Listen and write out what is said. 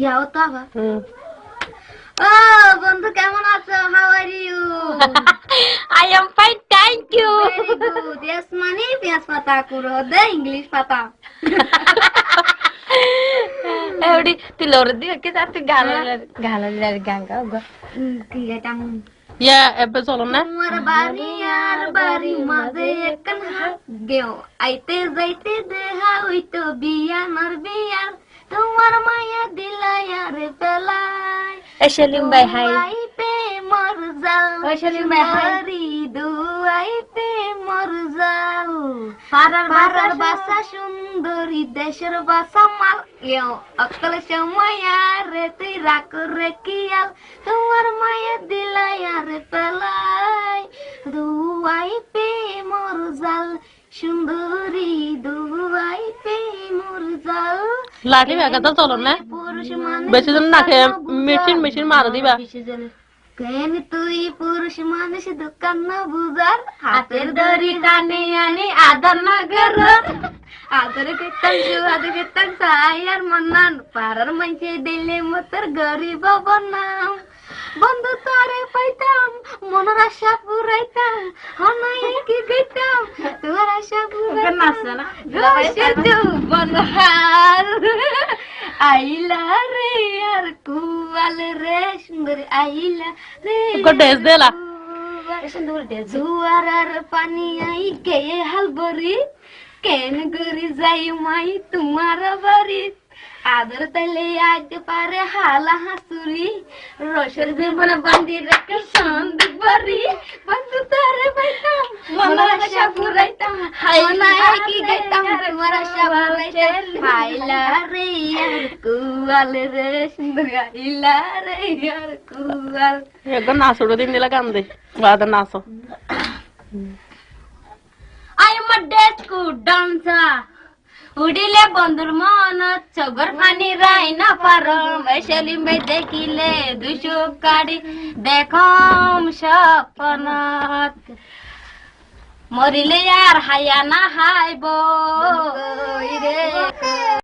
ইয়াও তো আবার ও বন্ধু কেমন আছো? How are you? I am fine, thank you. Very good. Yes মানে পেঁয়াজ পাতা কুড়ো দে ইংলিশ পাতা। Eudi tilor di ke satu galar ganga go. কি এটা Ya, ebe চলো না। তোমার বাড়ি আর বাড়ি মাঝে একখান হাত গেও আইতে যাইতে দেহা হইতো বিয়ানার বিয়ার তোমার মায়া দিলাই আর পেলাই Eshelim bay hai. দুয়াইতে মর যাও সেলিম ভাই, হাই। দুয়াইতে মর যাও পাড়ার বাসা সুন্দরী দেশের বাসা মাল ইয়ো অকল সময় রে তুই রাখ রে কিয়াল তোমার মায়া দিলাই আর পেলাই দুয়াইতে মর যাও সুন্দরী দুয়াইতে মর যাও লাঠি ভেঙে তো চলো না। পুরুষ মানুষ বেশি জন না খেয়ে মেশিন মারা দিবা। কেন তুই পুরুষ মানুষ দোকান না বুঝার হাতের দড়ি টানে আনি আদর নগর আদর কেতান আদর কেতান সায়ার মনান পাড়ার মাইছে দিলে মতর গরিব বনাম বন্ধু তোরে পাইতাম মনের আশা পুরাইতাম অনাই কি গইতাম তোর আশা পুরাইতাম বনহার আইলা রে আর কুয়াল রে সুন্দর আইলা রে ড্রেস দেলা সুন্দর জুয়ার আর পানি আই কে হালবরি কেন গরি যাই মাই তোমার বাড়ি আদর তাইলে আইতে পারে হালা হাসুরি রসের জীবন বান্দি রেখে সন্দিক বাড়ি বন্ধু তারে পাইতাম মনের আশা পুরাইতাম হাইলাই কি গাইতাম তোমার আশা পুরাইতাম হাইলা রে আর কুয়াল রে সুন্দর আইলা রে আর কুয়াল একদম নাচড়ো দিন দিলা গান দে বাদা নাচো। I am a disco dancer. উডিলে বন্ধুর মন চগর পানি রাই না পারম সেলিম ভাই দেখিলে দুশো কাড়ি দেখম সপনত মরিলে আর হায়া না হাইব